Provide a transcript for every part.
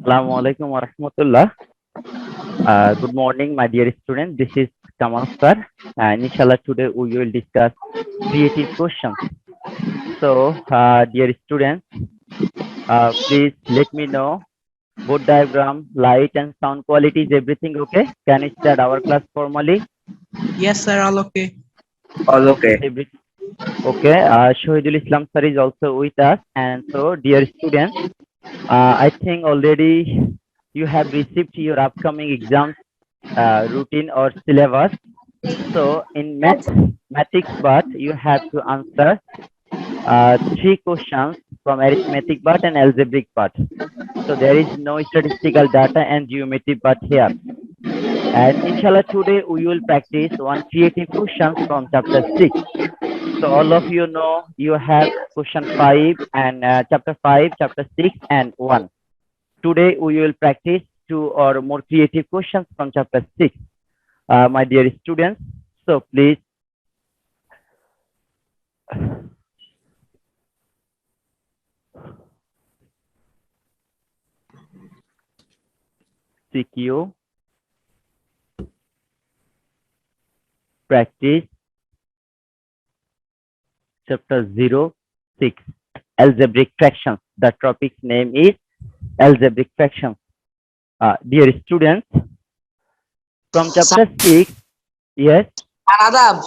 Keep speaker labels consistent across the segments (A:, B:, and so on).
A: Assalamu alaikum wa rahmatullah. Good morning, my dear students. This is Kamal sir. Inshallah, today we will discuss creative questions. So, dear students, please let me know board diagram, light, and sound quality is everything okay? Can we start our class formally?
B: Yes, sir. All okay.
C: All okay.
A: Every okay. Shahidul Islam sir is also with us. And so, dear students, I think already you have received your upcoming exams routine or syllabus. So in mathematics part, you have to answer three questions from arithmetic part and algebraic part. So there is no statistical data and geometry part here. And inshallah today we will practice one creative questions from chapter 6. So all of you know you have question 5 and chapter 5, chapter 6 and 1. Today we will practice two or more creative questions from chapter 6. My dear students, so please CQ practice chapter 06 algebraic fractions. The topic's name is algebraic fractions. Dear students, from chapter 6, yes,
B: Adab.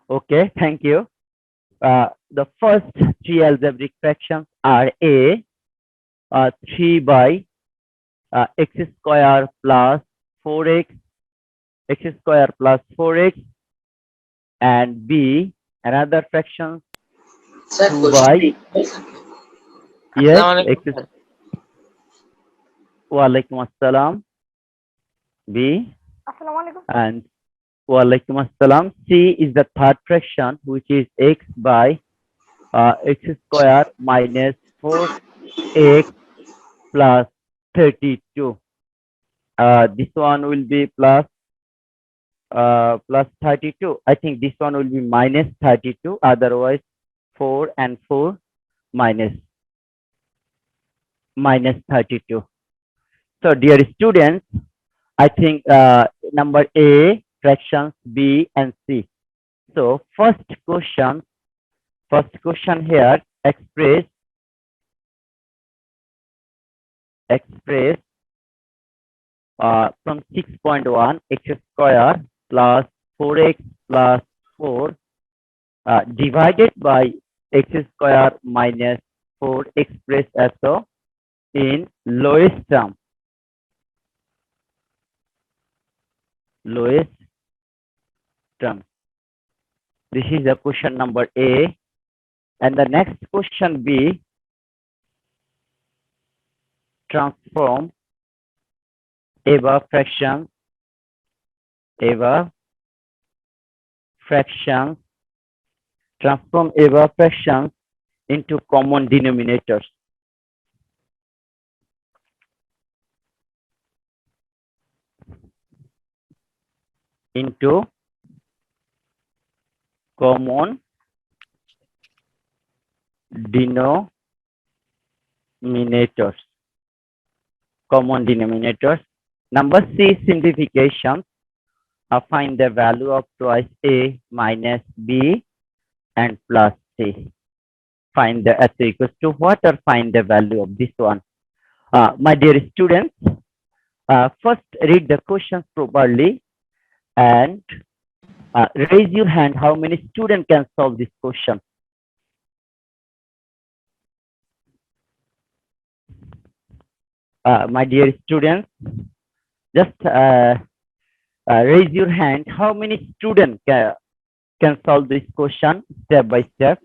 A: okay, thank you. The first three algebraic fractions are A, 3 by x square plus 4x, x square plus 4x, and B, another fraction, 2 by, yes, x, walaikum assalam, B, and walaikum assalam. C is the third fraction, which is x by x square minus 4x plus 32. This one will be plus 32. I think this one will be minus 32. Otherwise, 4 and 4 minus 32. So, dear students, I think number A, fractions B and C. So, first question here, express from 6.1 x square plus 4x plus 4 divided by x square minus 4 expressed as so in lowest term. This is the question number A. And the next question B, transform above fractions transform above fractions into common denominators. Into common denominators. Number C, simplification. Find the value of twice A minus B and plus C. Find the S equals to what, or find the value of this one. My dear students, first read the questions properly and raise your hand how many students can solve this question. My dear students, just raise your hand how many students can solve this question step by step.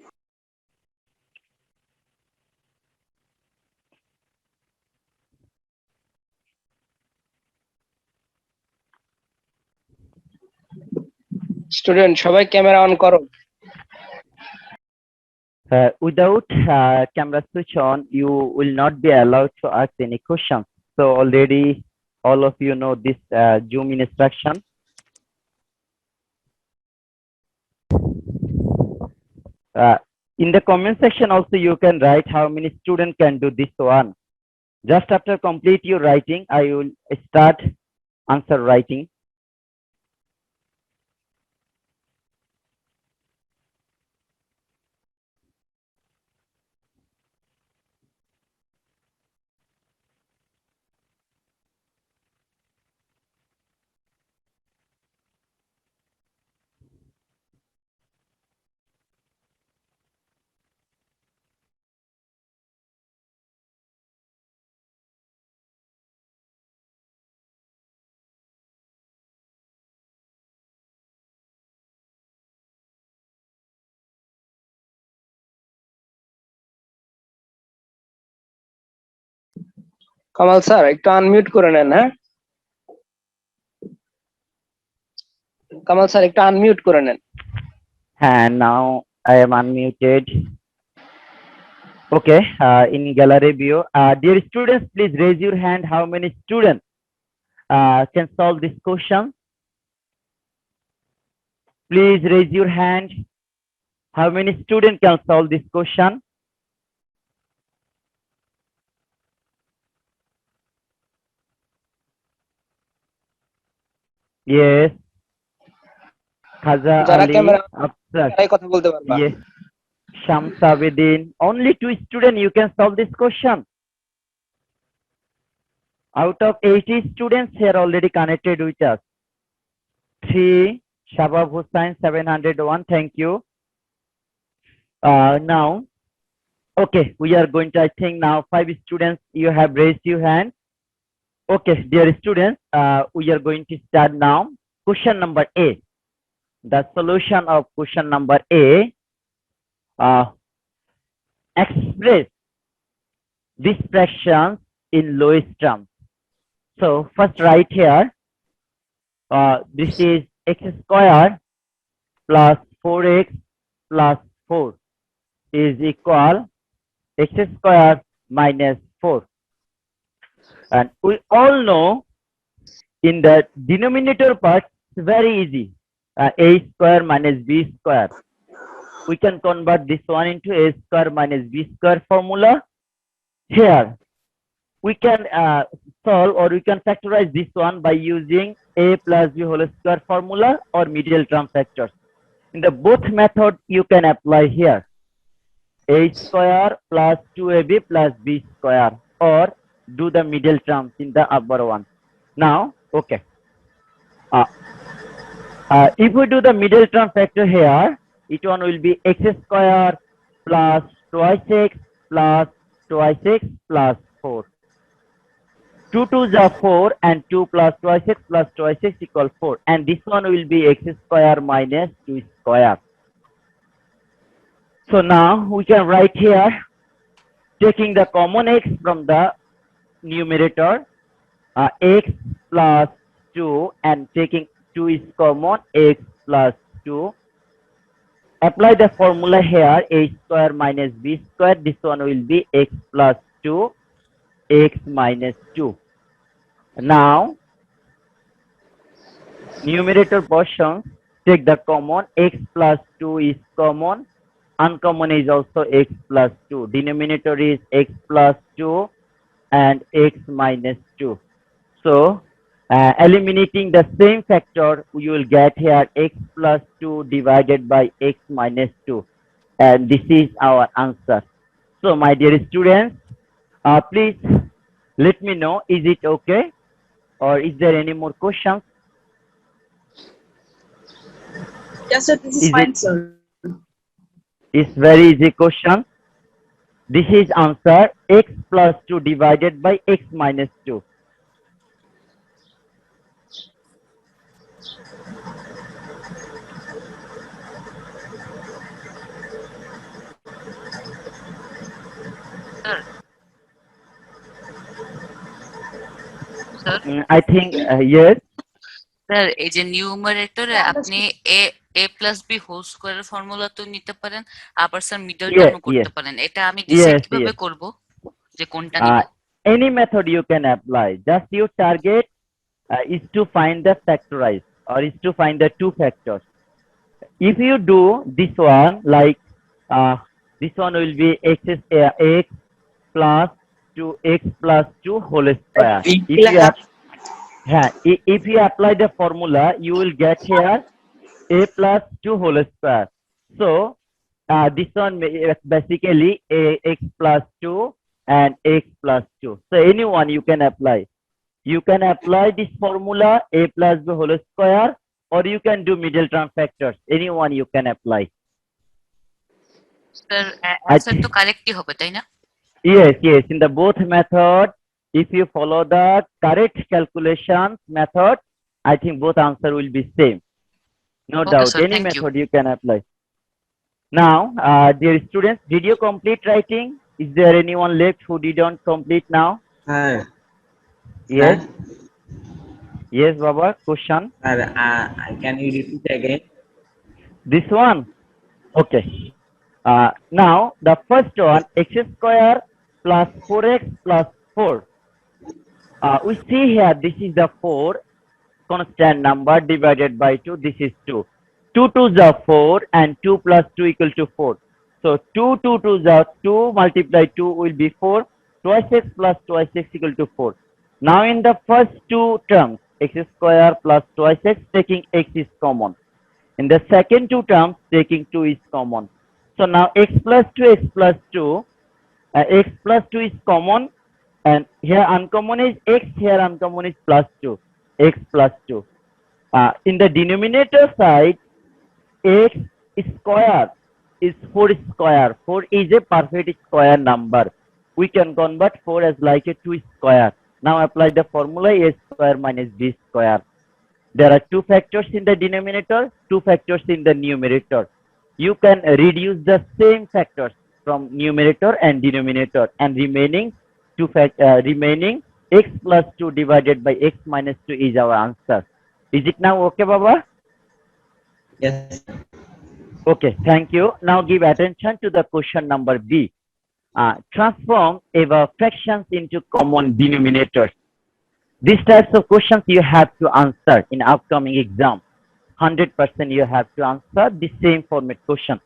C: Student সবাই camera on করো।
A: Without camera switch on, you will not be allowed to ask any questions. So already all of you know this Zoom instruction. In the comment section also you can write how many students can do this one. Just after complete your writing, I will start answer writing.
C: Kamal sir একটু unmute করে নেন, হ্যাঁ Kamal sir একটু unmute করে নেন।
A: And now I am unmuted. Okay, in gallery view, dear students, please raise your hand. How many students can solve this question? Please raise your hand. How many students can solve this question? Yes, Khaza
C: যারা
A: Ali,
C: camera
A: Afsar.
C: তারাই কথা বলতে পারবা।
A: Yes, Shamsabedin. Only 2 students you can solve this question. Out of 80 students here already connected with us. 3, Shabab Hussain 701. Thank you. Now, okay, we are going to, I think now 5 students you have raised your hand. Okay, dear students, we are going to start now. Question number A. The solution of question number A. Express these fractions in lowest terms. So first write here. This is x square plus 4x plus 4 is equal x square minus 4. And we all know in the denominator part, it's very easy. A square minus b square. We can convert this one into a square minus b square formula. Here, we can solve or we can factorize this one by using a plus b whole square formula or middle term factors. In the both method, you can apply here. A square plus 2ab plus b square, or do the middle terms in the upper one. Now, okay. If we do the middle term factor here, it one will be x square plus twice x plus twice x plus 4. 2 2s are 4 and 2 plus twice x plus twice x equal 4. And this one will be x square minus 2 square. So now we can write here, taking the common x from the numerator, x plus 2, and taking 2 is common, x plus 2. Apply the formula here, a square minus b square. This one will be x plus 2, x minus 2. Now, numerator portion, take the common, x plus 2 is common. Uncommon is also x plus 2. Denominator is x plus 2 and x minus 2. So, eliminating the same factor, you will get here x plus 2 divided by x minus 2. And this is our answer. So, my dear students, please let me know, is it okay? Or is there any more questions?
B: Yes, sir. This is fine, sir.
A: It's very easy question. This is answer, x plus 2 divided by x minus 2. I think yes.
D: Sir এই যে নিউমারেটরে আপনি এ এ plus B whole স্কয়ারের formula তো নিতে পারেন, আবার sir middle টার্মও করতে পারেন। এটা আমি ডিসাইড কিভাবে করব যে কোনটা নিব?
A: Any method you can apply. Just your target is to find the factorize or is to find the two factors. If you do this one, like this one will be x plus to x plus 2 whole square.
B: If
A: If you if you apply the formula, you will get here a plus 2 whole square. So this one is basically a x plus 2 and x plus 2. So anyone you can apply. You can apply this formula a plus b whole square, or you can do middle term factors. Anyone you can apply.
D: Sir answer তো কারেক্টই হবে তাই না?
A: Yes, yes. In the both method, if you follow the correct calculations method, I think both answer will be same. No
D: Okay,
A: doubt.
D: sir,
A: Any
D: thank you.
A: method you can apply. Now, dear students, did you complete writing? Is there anyone left who didn't complete now? Yes. Yes, Baba. Question.
E: Can you repeat again?
A: This one. Okay. Now the first one, x square plus 4x plus 4. We see here this is the 4 constant number divided by 2. This is 2. 2 2s are 4 and 2 plus 2 equal to 4. So 2 2 2s are 2 multiply 2 will be 4. Twice x plus twice x equal to 4. Now in the first two terms, x square plus twice x, taking x is common. In the second two terms, taking 2 is common. So now x plus 2 x plus 2 is common, and here uncommon is x, here uncommon is plus 2, x plus 2. In the denominator side, x square is 4 square. 4 is a perfect square number. We can convert 4 as like a 2 square. Now apply the formula a square minus b square. There are two factors in the denominator, two factors in the numerator. You can reduce the same factors from numerator and denominator, and remaining remaining x plus 2 divided by x minus 2 is our answer. Is it now okay, Baba?
E: Yes.
A: Okay, thank you. Now give attention to the question number B. Transform above fractions into common denominators. These types of questions you have to answer in upcoming exam. 100% you have to answer the same format question.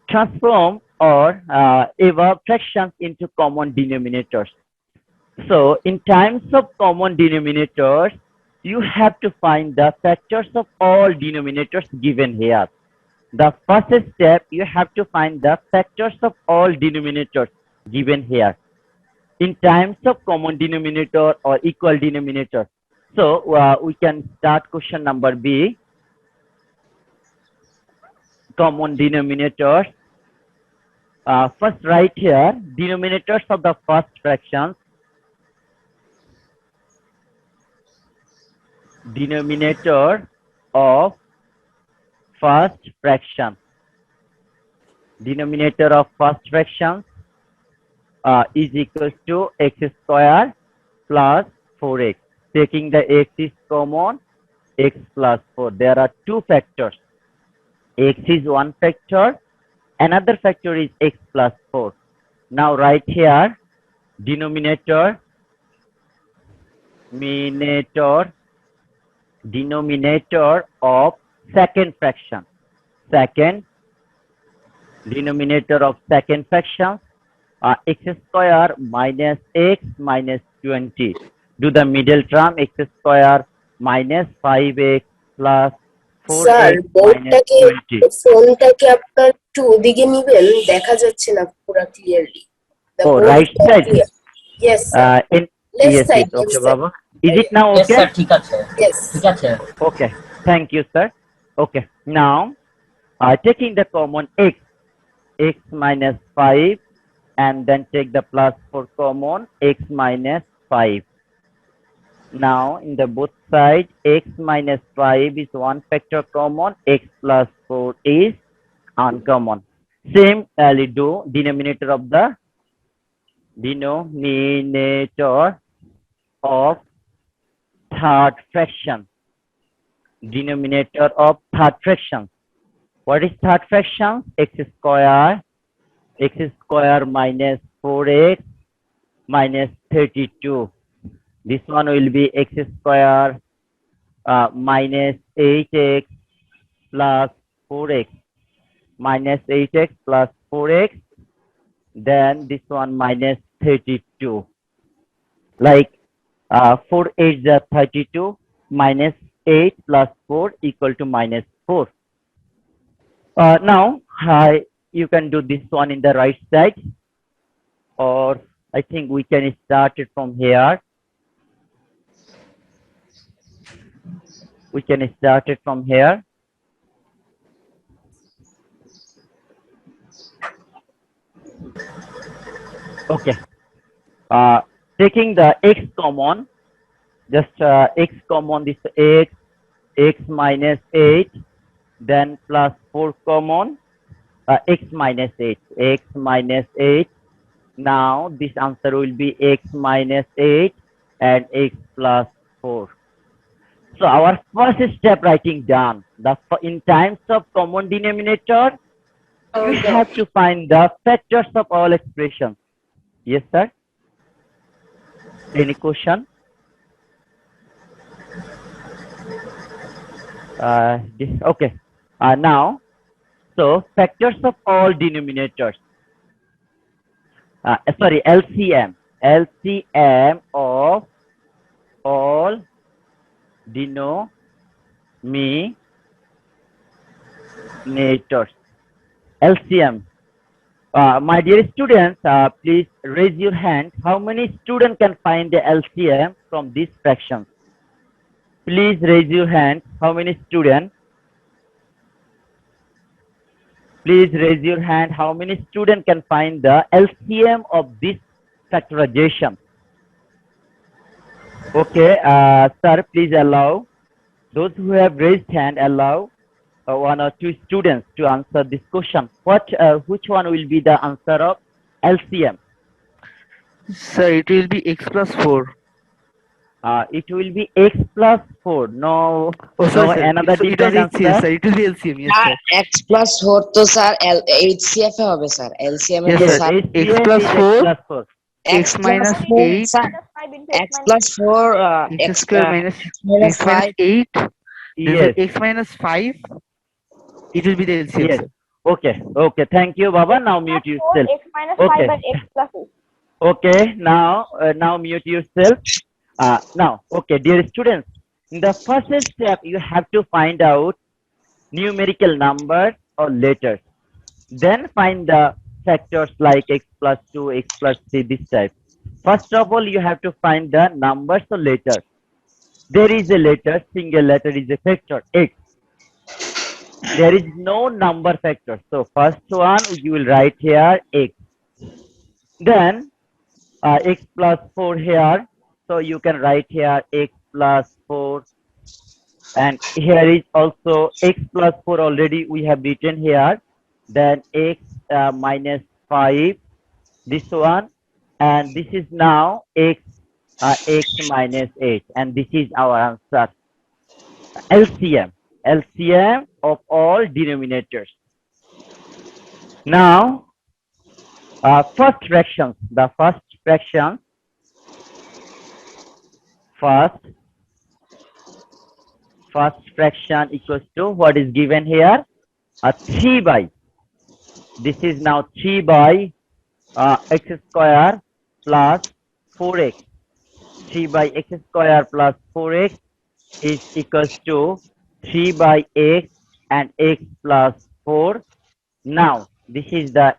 A: Transform or above fractions into common denominators. So in terms of common denominators, you have to find the factors of all denominators given here. The first step, you have to find the factors of all denominators given here in terms of common denominator or equal denominator. So we can start question number B. Common denominators. First write here denominators of the first fractions. Denominator of first fraction. Denominator of first fraction is equal to x square plus 4x. Taking the x is common, x plus 4. There are two factors. X is one factor, another factor is x plus 4. Now write here denominator of second fraction. Second denominator of second fraction, x square minus x minus 20. Do the middle term, x square minus 5x plus 4x minus 20.
F: ফোনটাকে আপনার একটু ওদিকে নিবেন, দেখা যাচ্ছে না পুরো clearly.
A: Oh, right side.
F: Yes.
A: In
F: Left
A: yes,
F: side,
A: yes, okay,
F: left side.
A: Baba. Is it now
E: Yes,
A: okay?
E: sir. ঠিক আছে.
F: Yes.
E: ঠিক আছে.
A: Okay, thank you, sir. Okay, now taking the common x minus 5, and then take the plus 4 common, x minus 5. Now in the both side, x minus 5 is one factor common, x plus 4 is uncommon. Same we do denominator of third fraction. Denominator of third fraction. What is third fraction? X square minus 4x minus 32. This one will be x square minus 8x plus 4x minus 8x plus 4x. Then this one minus 32. Like 4 8 is 32 minus 8 plus 4 equal to minus 4. Now you can do this one in the right side, or I think we can start it from here. We can start it from here. Okay. Taking the x common, just x common, this x minus 8, then plus 4 common, x minus 8. Now this answer will be x minus 8 and x plus 4. So our first step writing done. In terms of common denominator, you have to find the factors of all expressions. Yes, sir. Any question? Okay. Now, so factors of all denominators. Sorry, LCM. LCM of all denominators. LCM. My dear students, please raise your hand. How many students can find the LCM from these fractions? Please raise your hand. How many students? Please raise your hand. How many students can find the LCM of this factorization? Okay, sir, please allow those who have raised hand, allow one or two students to answer this question. Which one will be the answer of LCM?
G: Sir, it will be x plus 4.
A: It will be x plus 4. No,
G: Oh, sorry,
A: no,
G: sir.
A: another
G: It was
A: different
G: HCF,
A: answer.
G: sir. It will be LCM, yes, sir.
H: x plus 4 তো sir HCF এ হবে sir LCM এ
G: Yes,
H: তো
G: sir.
H: Sir
G: X
A: HCF
G: plus
A: is
G: 4,
A: X plus 4.
G: x minus 8,
H: sir x plus 4
G: x square minus
H: minus
G: x minus
H: 5
G: 8, then
A: Yes,
G: x minus 5, it will be the LCM,
A: yes.
G: sir.
A: Okay, okay. Thank you, Baba. Now mute yourself.
I: X minus
A: Okay.
I: 5 and x plus 8.
A: Okay, now mute yourself. Now, okay, dear students, in the first step, you have to find out numerical numbers or letters. Then find the factors like x plus 2, x plus 3, this type. First of all, you have to find the numbers or letters. There is a letter, single letter is a factor, x. There is no number factor. So first one, you will write here x. Then x plus 4 here. So you can write here x plus 4. And here is also x plus 4 already we have written here. Then x minus 5. This one. And this is now x minus 8. And this is our answer. LCM. LCM of all denominators. Now, first fraction. The first fraction. First fraction equals to what is given here? 3 by. This is now 3 by x square plus 4x. 3 by x square plus 4x is equals to 3 by x and x plus 4. Now, this is the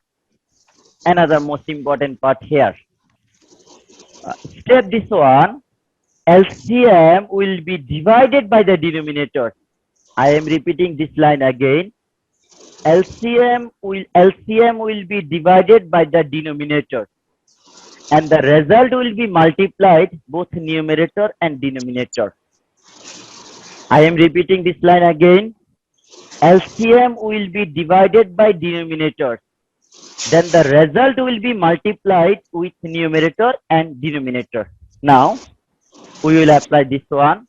A: another most important part here. Step this one. LCM will be divided by the denominator. I am repeating this line again. LCM will be divided by the denominator, and the result will be multiplied both numerator and denominator. I am repeating this line again. LCM will be divided by denominator, then the result will be multiplied with numerator and denominator. Now we will apply this one.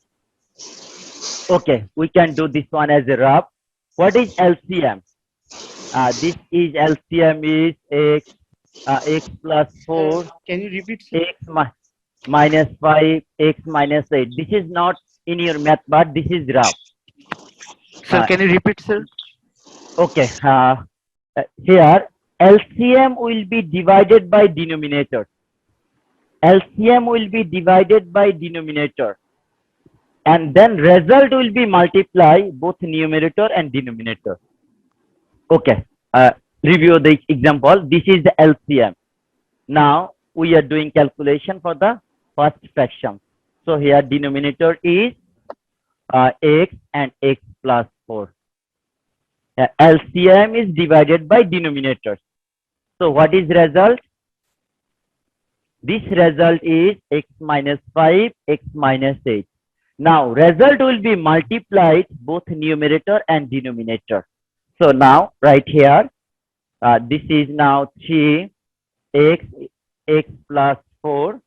A: Okay, we can do this one as a rough. What is LCM? This is LCM is x plus 4.
G: Can you repeat, sir?
A: X minus 5, x minus 8. This is not in your math, but this is rough.
G: Sir, can you repeat, sir?
A: Okay, here LCM will be divided by denominator. LCM will be divided by denominator, and then result will be multiply both numerator and denominator. Okay, review the example. This is the LCM. Now we are doing calculation for the first fraction. So here denominator is x and x plus 4. LCM is divided by denominators. So what is result? This result is x minus 5, x minus 8. Now result will be multiplied both numerator and denominator. So now right here, this is now 3 x plus 4.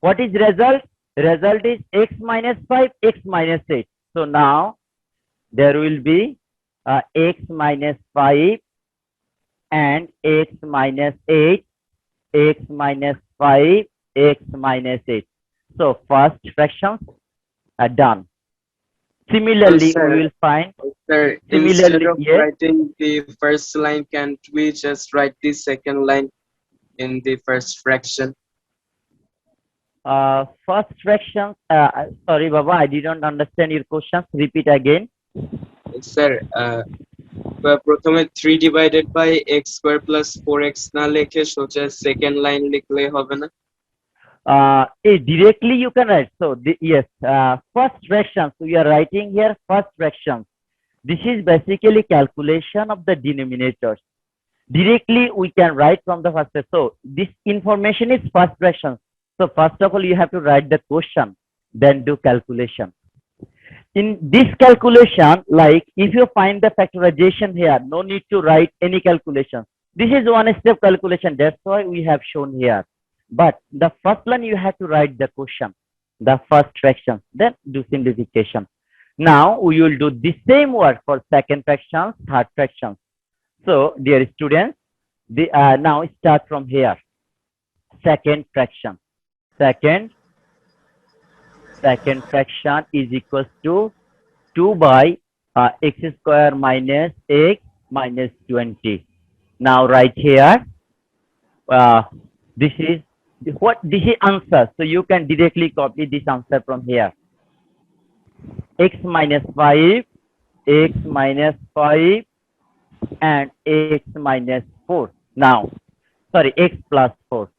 A: What is result? Result is x minus 5, x minus 8. So now there will be x minus 5 and x minus 8, x minus 5, x minus 8. So first fractions are done. Similarly,
I: Sir,
A: we will find,
I: Sir,
A: similarly,
I: instead of
A: yes.
I: writing the first line, can't we just write the second line in the first fraction?
A: First fraction, sorry Baba, I didn't understand your question. Repeat again.
I: Sir, প্রথমে 3 divided by x square plus 4x না লিখে সোজা second line লিখলে হবে না?
A: Directly you can write. So yes, first fraction. So we are writing here first fraction. This is basically calculation of the denominators. Directly we can write from the first fraction. So this information is first fraction. So first of all you have to write the question, then do calculation. In this calculation, like if you find the factorization here, no need to write any calculation. This is one step calculation. That's why we have shown here. But the first one you have to write the question, the first fraction, then do simplification. Now we will do the same work for second fraction, third fraction. So dear students, now start from here. Second fraction. Second fraction is equals to 2 by x square minus x minus 20. Now right here, this is answer. So you can directly copy this answer from here. X minus 5, x minus 5, and x minus 4. Now, sorry, x plus 4.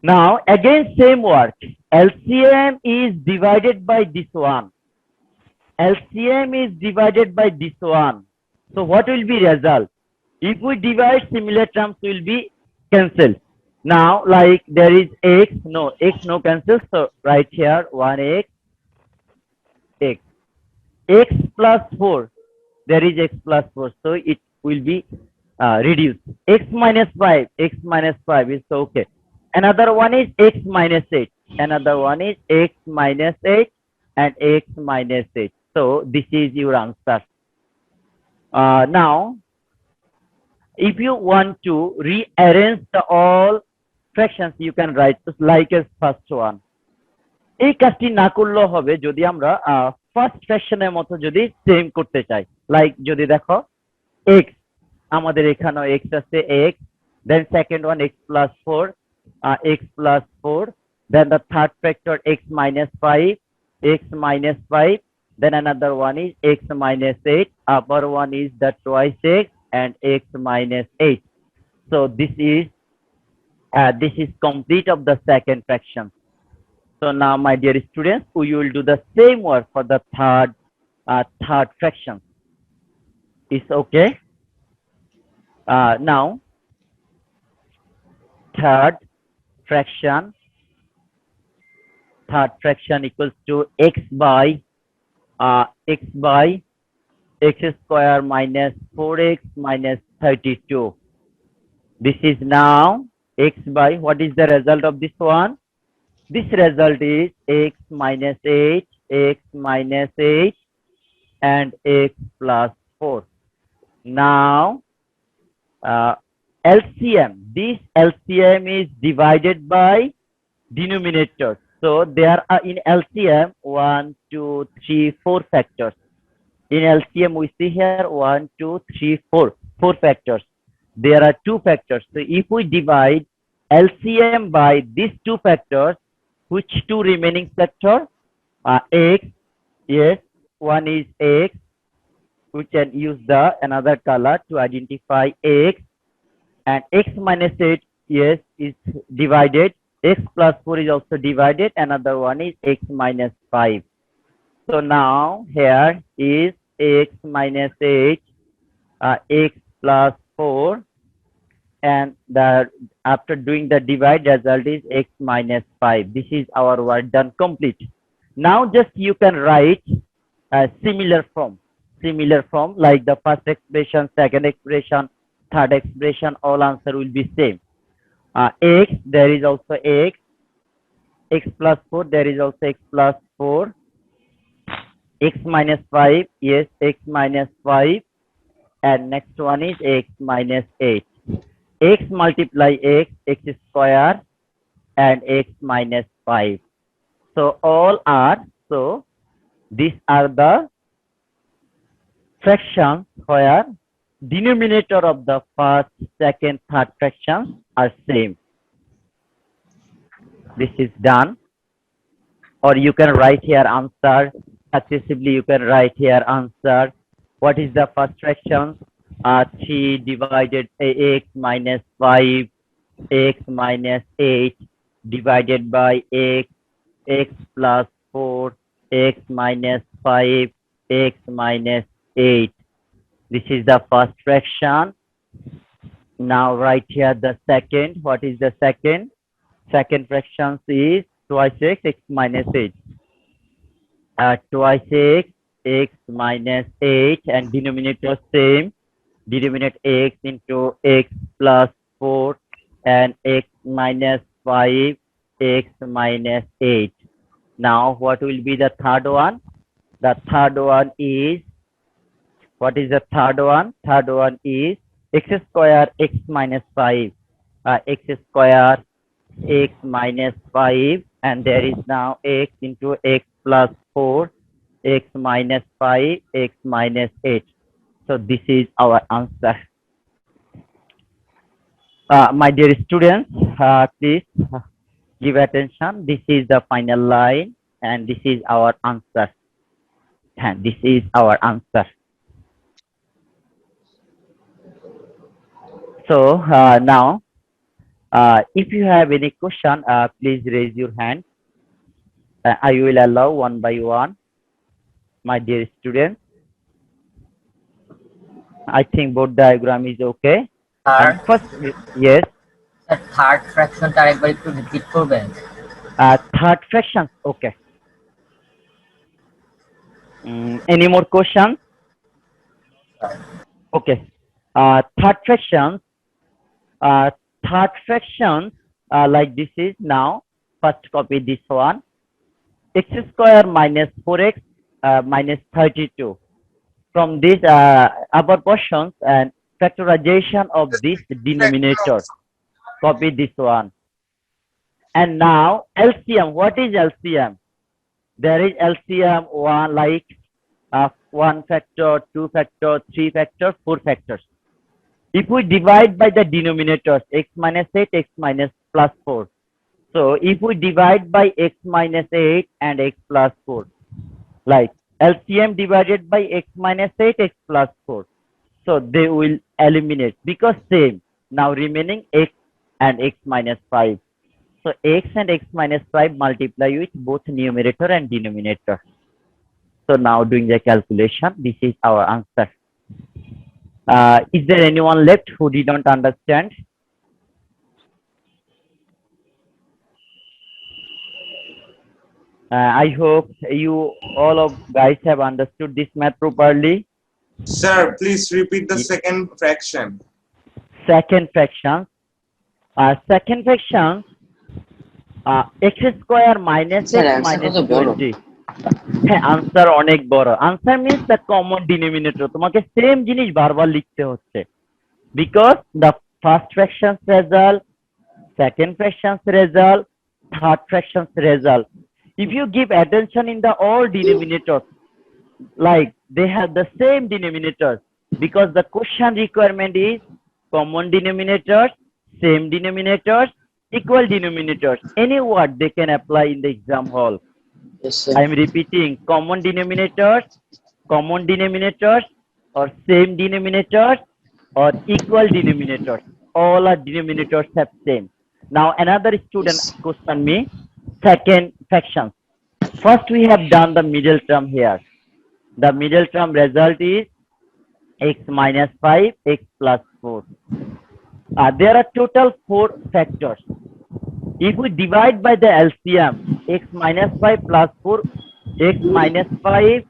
A: Now again same work. LCM is divided by this one. LCM is divided by this one. So what will be result? If we divide, similar terms will be cancelled. Now like there is x no cancels. So right here 1x x. X plus 4. There is x plus 4. So it will be reduced. X minus 5. X minus 5 is okay. Another one is x minus 8. Another one is x minus 8 and x minus 8. So this is your answer. Now, if you want to rearrange all fractions, you can write like as first one. এই কাজটি না করলেও হবে যদি আমরা first ফ্র্যাকশনের মতো যদি same করতে চাই। লাইক যদি দেখো x, আমাদের এখানেও x আছে x, then second one x plus 4, x plus 4, then the third factor x minus 5, x minus 5, then another one is x minus 8, upper one is the twice x and x minus 8. So this is complete of the second fraction. So now my dear students, we will do the same work for the third fraction. Is okay? Now third fraction equals to x by x square minus 4x minus 32. This is now x by, what is the result of this one? This result is x minus 8, x minus 8, and x plus 4. Now LCM, this LCM is divided by denominator. So there are in LCM 1, 2, 3, 4 factors. In LCM we see here 1, 2, 3, 4 factors. There are 2 factors. So if we divide LCM by these two factors. Which two remaining factor? X. Yes, one is X. We can use the another color to identify X, and X minus 8, yes, is divided. X plus 4 is also divided. Another one is X minus 5. So now here is X minus 8, X plus 4, and the after doing the divide, result is X minus 5. This is our work done complete. Now just you can write a similar form like the first expression, second expression, third expression. All answer will be same. X, there is also X plus 4, there is also X plus 4. X minus 5, yes, X minus 5, and next one is X minus 8. X multiply X square, and X minus 5. So all are, so these are the fractions where denominator of the first, second, third fractions are same. This is done. Or you can write here answer. Successively you can write here answer. What is the first fraction? 3 divided X minus 5, X minus 8 divided by X, X plus 4, X minus 5, X minus 8. This is the first fraction. Now write here the second. What is the second? Second fraction is twice X, X minus 8. Twice X, X minus 8, and denominator same. Denominate X into X plus 4 and X minus 5, X minus 8. Now what will be the third one? The third one is, what is the third one? Third one is X square, X minus 5. X square, X minus 5, and there is now X into X plus 4, X minus 5, X minus 8. So this is our answer. My dear students, please give attention. This is the final line, and this is our answer. And this is our answer. So now, if you have any question, please raise your hand. I will allow one by one. My dear students, I think both diagram is okay. And first, yes.
J: Third ফ্র্যাকশনটা আরেকবার একটু repeat করবেন?
A: Third fraction, okay. Any more questions? Okay. Third fractions. Third fractions like this is now. First copy this one. X square minus 4x minus 32. From this upper portions and factorization of this denominator. Copy this one. And now LCM. What is LCM? There is LCM one like 1 factor, 2 factor, 3 factor, 4 factors. If we divide by the denominators x minus 8, x minus plus 4. So if we divide by x minus 8 and x plus 4, like LCM divided by x minus 8, x plus 4. So they will eliminate because same. Now remaining x and x minus 5. So x and x minus 5 multiply with both numerator and denominator. So now doing the calculation, this is our answer. Is there anyone left who did not understand? I hope you all of guys have understood this math properly.
K: Sir, please repeat the second fraction.
A: Second fraction. Second fraction. X square minus
H: Sir,
A: x
H: answer
A: minus
H: কত বড়?
A: 20. হ্যাঁ, answer অনেক বড়। Answer means the common denominator. তোমাকে same জিনিস বারবার লিখতে হচ্ছে। Because the first fraction's result, second fraction's result, third fraction's result. If you give attention in the all denominators, like they have the same denominators, because the question requirement is common denominators, same denominators, equal denominators. Any word they can apply in the exam hall.
H: Yes, sir.
A: I am repeating, common denominators, or same denominators, or equal denominators. All are denominators have same. Now another student question me second fraction. First we have done the middle term here. The middle term result is x minus 5, x plus 4. There are total 4 factors. If we divide by the LCM, x minus 5 plus 4, x minus 5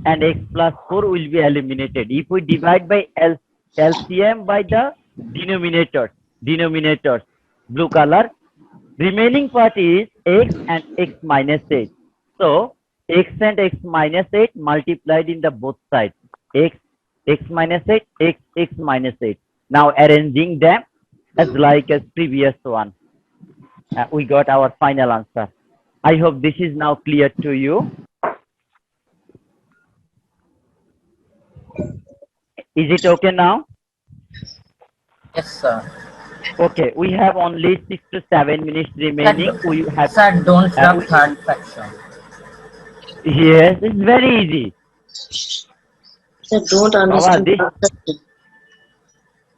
A: and x plus 4 will be eliminated. If we divide by LCM by the denominators, blue color, remaining part is x and x minus 8. So, x and x minus 8 multiplied in the both sides. X minus 8, x minus 8. Now arranging them as like as previous one. We got our final answer. I hope this is now clear to you. Is it okay now?
J: Yes, sir.
A: Okay, we have only 6 to 7 minutes remaining. We have
J: Sir, don't rub third fraction.
A: yes, it's very easy.
H: Sir, don't
A: understand
H: understand.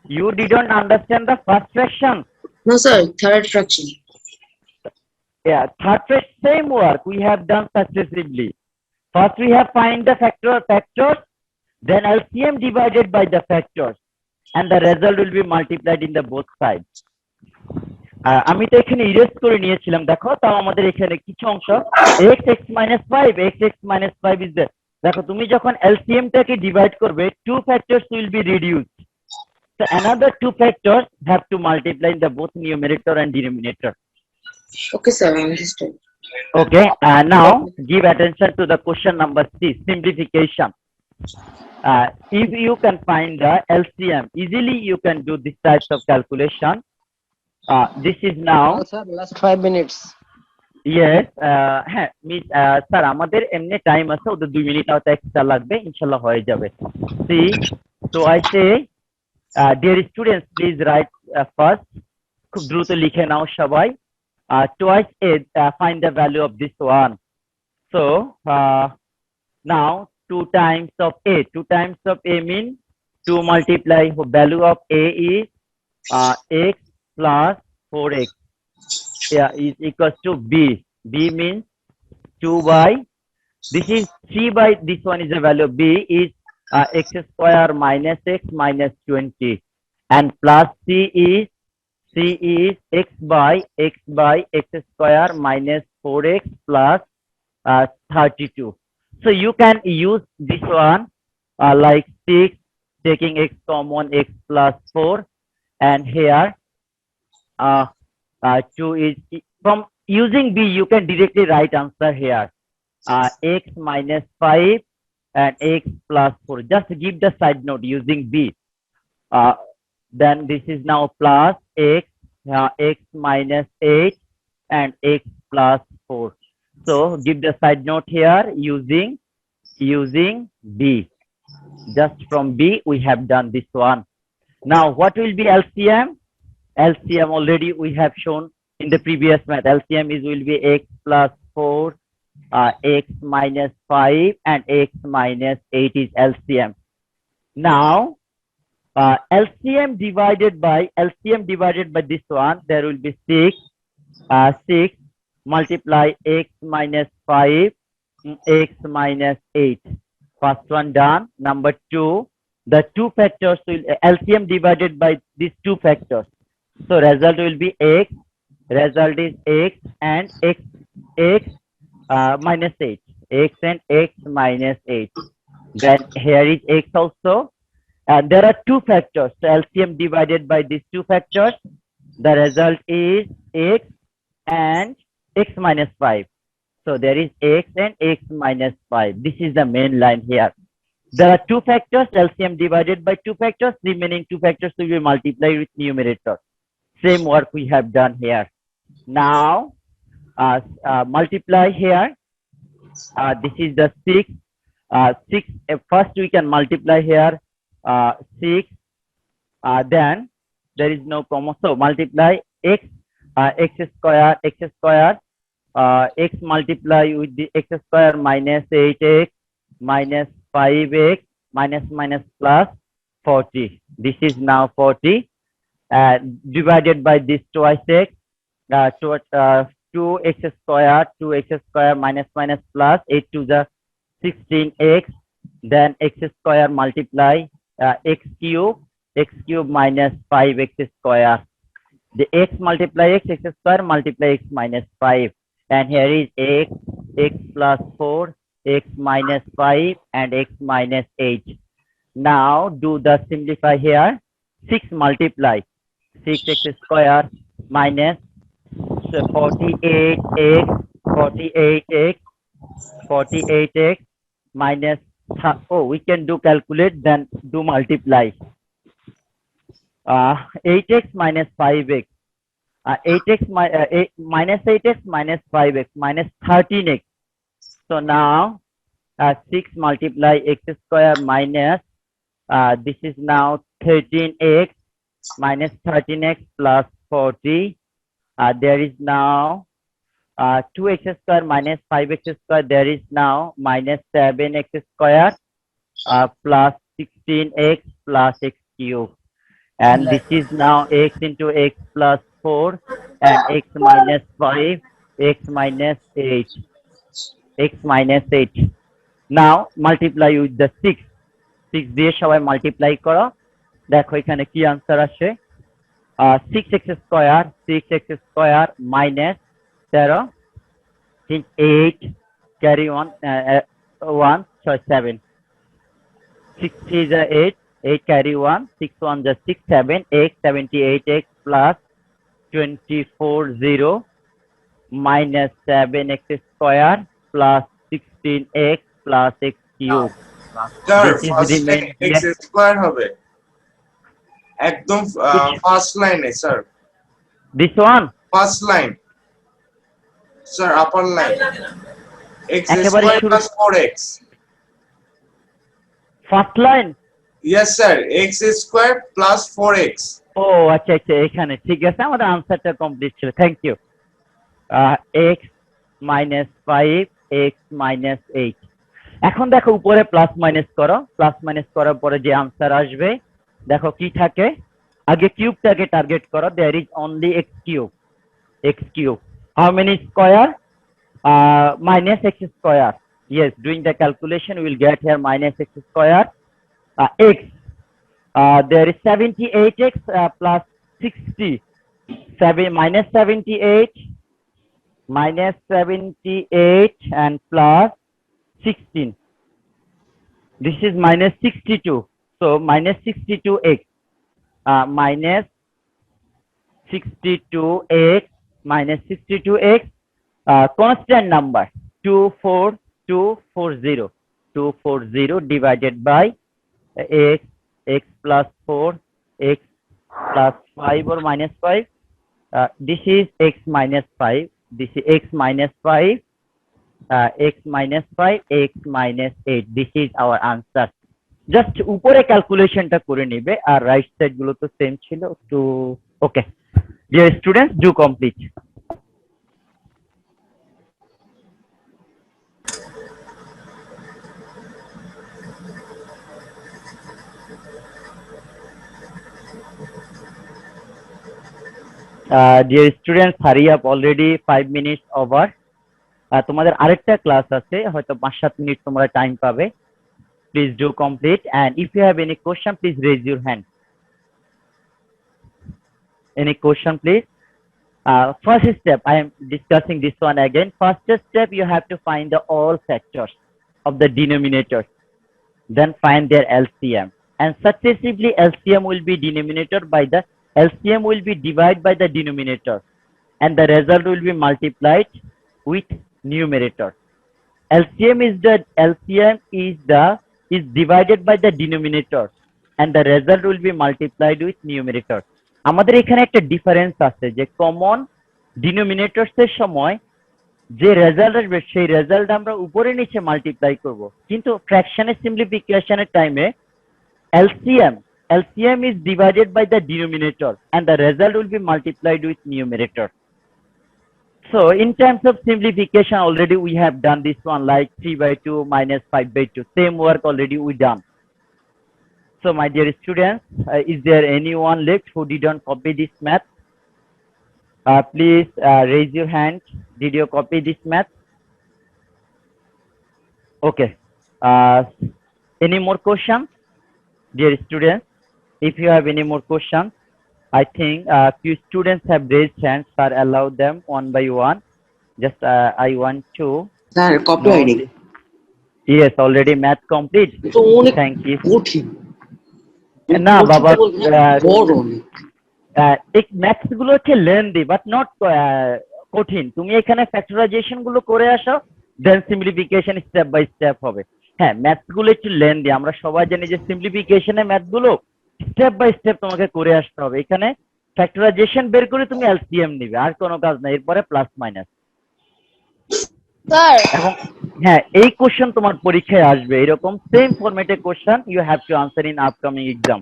A: You didn't understand the first fraction.
H: No, sir, third fraction.
A: Yeah, third fraction same work we have done successively. First we have find the factors, then LCM divided by the factors, and the result will be multiplied in the both sides. আমি তো এখানে erase করে নিয়েছিলাম, দেখো তাও আমাদের এখানে কিছু অংশ x minus 5 x minus 5 is there. দেখো তুমি যখন LCM টাকে ডিভাইড করবে, two factors will be reduced. So another two factors have to multiply in the both numerator and denominator.
H: Okay, sir, I understand.
A: Okay, now give attention to the question number C, simplification. If you can find the LCM, easily you can do this types of calculation. This is now.
C: Sir, last 5 minutes.
A: Yes, miss, sir, আমাদের এমনি time আছে, ওদের 2 minute হয়তো extra লাগবে, ইনশাআল্লাহ হয়ে যাবে। See, so I say, dear students, please write first. খুব দ্রুত লিখে নাও সবাই। Twice a, find the value of this one. So now 2 times of a. 2 times of a mean 2 multiply value of a is x plus 4x. Yeah, is equals to b. B means 2 by, this is 3 by, this one is the value of b is x square minus x minus 20, and plus c is x by x square minus 4x plus 32. So you can use this one like 6, taking x common, x plus 4, and here 2 is, from using b you can directly write answer here, x minus 5 and x plus 4. Just give the side note using b. Then this is now plus x, x minus 8 and x plus 4. So give the side note here using b. Just from b we have done this one. Now what will be LCM? LCM already we have shown in the previous math. LCM is will be x plus 4, x minus 5 and x minus 8 is LCM. Now LCM divided by this one, there will be 6, 6 multiply x minus 5, x minus 8. First one done. Number 2, the two factors will LCM divided by these two factors. So result will be x, result is x and x minus 8, x and x minus 8. Then here is x also. And there are two factors. So LCM divided by these two factors, the result is x and x minus 5. So there is x and x minus 5. This is the main line here. There are two factors, LCM divided by two factors, remaining two factors will be multiplied with numerator. Same work we have done here. Now multiply here. This is the 6. 6. First we can multiply here 6. Then there is no comma, so multiply x x square, x multiply with the x square minus 8x minus 5x minus plus 40. This is now 40 divided by this twice x, 2x square minus plus 8 to the 16x, then x square multiply x cube minus 5x square. The x multiply x square multiply x minus 5, and here is x plus 4, x minus 5, and x minus 8. Now do the simplify here. 6 multiply 6x square minus 48x minus, we can do calculate, then do multiply. 8x minus 5x, 8x minus 8x minus 5x minus 13x. So now 6 multiply x square minus, this is now 13x minus 13x plus 40. There is now 2x square minus 5x square. There is now minus 7x square plus 16x plus x cube. And this is now x into x plus 4 and x minus 5, x minus 8, x minus 8. Now multiply with the 6. 6 দিয়ে সবাই multiply করো, দেখো এখানে কি answer আসে। 6x square minus 13 8 carry on 1 so 7, 6 is 8, 8 carry 1, 6 1 just 6, 7 x 78x plus 24 0 minus 7x square plus 16x plus x cube.
K: Sir,
A: This is
K: first
A: remain
K: x
A: here.
K: square হবে একদম first লাইনে sir,
A: This one
K: first line sir, upper line x
A: একেবারে
K: square
A: শুরু,
K: plus 4x.
A: First line.
K: Yes sir, x square plus 4x.
A: ও আচ্ছা আচ্ছা, এখানে ঠিক আছে, আমাদের আনসারটা কমপ্লিট ছিল, thank you. x minus 5 x minus 8। এখন দেখো উপরে প্লাস মাইনাস করো, প্লাস মাইনাস করার পরে যে আনসার আসবে দেখো কি থাকে, আগে কিউবটাকে টার্গেট করো। There is only x cube, how many square, minus x square. Yes, doing the calculation we will get here minus x square, x, there is 78x plus 60, minus 78 and plus 16. This is minus 62. So minus 62x, minus 62x, constant number 240 divided by x plus 4, x plus 5 or minus 5. This is x minus 5. This is x minus 5. X minus 5, x minus 8. This is our answer. Just উপরে ক্যালকুলেশনটা করে নিবে, আর right side গুলো তো same ছিল। তো okay dear students, do complete. Dear students, hurry up, already 5 minutes over. তোমাদের আরেকটা class আছে, হয়তো 5-7 মিনিট তোমরা টাইম পাবে। Please do complete, and if you have any question please raise your hand. Any question please? First step, I am discussing this one again. First step, you have to find the all factors of the denominator, then find their LCM, and successively LCM will be denominator by the LCM will be divided by the denominator, and the result will be multiplied with numerator. LCM is divided by the denominator, and the result will be multiplied with numerator. আমাদের এখানে একটা difference আছে যে common ডিনোমিনেটরস এর সময় যে result আসবে সেই রেজাল্ট আমরা উপরে নিচে মাল্টিপ্লাই করব, কিন্তু ফ্র্যাকশনের সিম্পলিফিকেশনের টাইমে LCM is divided by the denominator and the result will be multiplied with numerator. So in terms of simplification, already we have done this one, like 3/2 minus 5/2. Same work already we done. So my dear students, is there anyone left who didn't copy this math? Please raise your hand. Did you copy this math? Okay. Any more questions, dear students? If you have any more questions, I think few students have raised hands. Sir, allow them one by one. Just I want to.
E: Sir, copy
A: know
E: ID.
A: Yes, already math complete.
E: So only
A: Thank you.
E: কঠিন।
A: না বাবা,
E: বড় অনেক।
A: এই maths গুলো হচ্ছে lengthy but not কঠিন। তুমি এখানে ফ্যাক্টরাইজেশন গুলো করে আসো, দেন সিম্পলিফিকেশন স্টেপ বাই স্টেপ হবে। হ্যাঁ, ম্যাথস গুলো একটু লেন্দি, আমরা সবাই জানি যে সিম্পলিফিকেশনের ম্যাথ গুলো স্টেপ বাই স্টেপ তোমাকে করে আসতে হবে। এখানে ফ্যাক্টরাইজেশন বের করে তুমি এলসিএম নিবে, আর কোনো কাজ নাই, এরপরে প্লাস মাইনাস।
F: স্যার
A: এবং হ্যাঁ, এই কোশ্চেন তোমার পরীক্ষায় আসবে, এরকম সেম ফরম্যাটে question you have to answer in upcoming exam.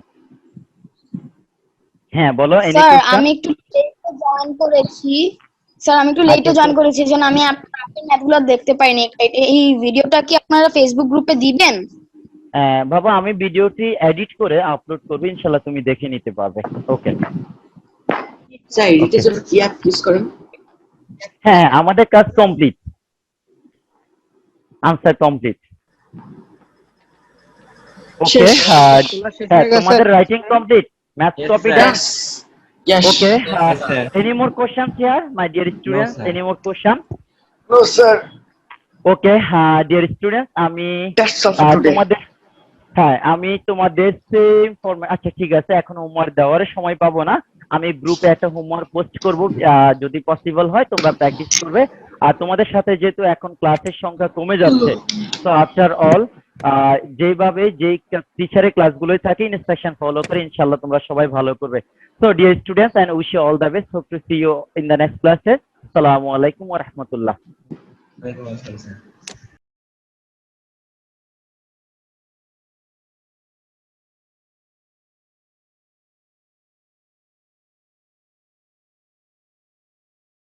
A: হ্যাঁ বলো।
F: স্যার আমি একটু লেটে জয়েন করেছি, স্যার আমি একটু লেটে জয়েন করেছি, যেন আমি আপনার ম্যাথগুলো দেখতে পাইনি। এই ভিডিওটা কি আপনারা ফেসবুক গ্রুপে দিবেন?
A: বাবা, আমি ভিডিওটি এডিট করে আপলোড করব, ইনশাআল্লাহ তুমি দেখে নিতে পারবে। ওকে
E: স্যার, এডিটের জন্য কি অ্যাপ ইউজ করেন?
A: হ্যাঁ, আমাদের কাজ কমপ্লিট, আনসার কমপ্লিট। ওকে, তোমাদের writing complete, math copy done?
E: Yes.
A: Okay. Any more questions here, my dear students?
E: No, sir.
A: Any more questions?
C: No, sir.
A: Okay, dear students, আমি
C: That's all for today.
A: তোমাদের হ্যাঁ আমি তোমাদের same format. আচ্ছা ঠিক আছে, এখন হোমওয়ার্ক দেওয়ার সময় পাবো না, আমি গ্রুপে একটা হোমওয়ার্ক পোস্ট করব, যদি পসিবল হয় তোমরা প্র্যাকটিস করবে। আর তোমাদের সাথে যেহেতু এখন ক্লাসের সংখ্যা কমে যাচ্ছে, তো আফটার অল যেভাবে যেই টিচারের ক্লাসগুলোই থাকে ইনস্ট্রাকশন ফলো করে ইনশাআল্লাহ তোমরা সবাই ভালো করবে। So dear students, and wish you all the best, hope to see you in the next classes. আসসালামু আলাইকুম ওয়া রাহমাতুল্লাহ।
E: ওয়ালাইকুম আসসালাম স্যার।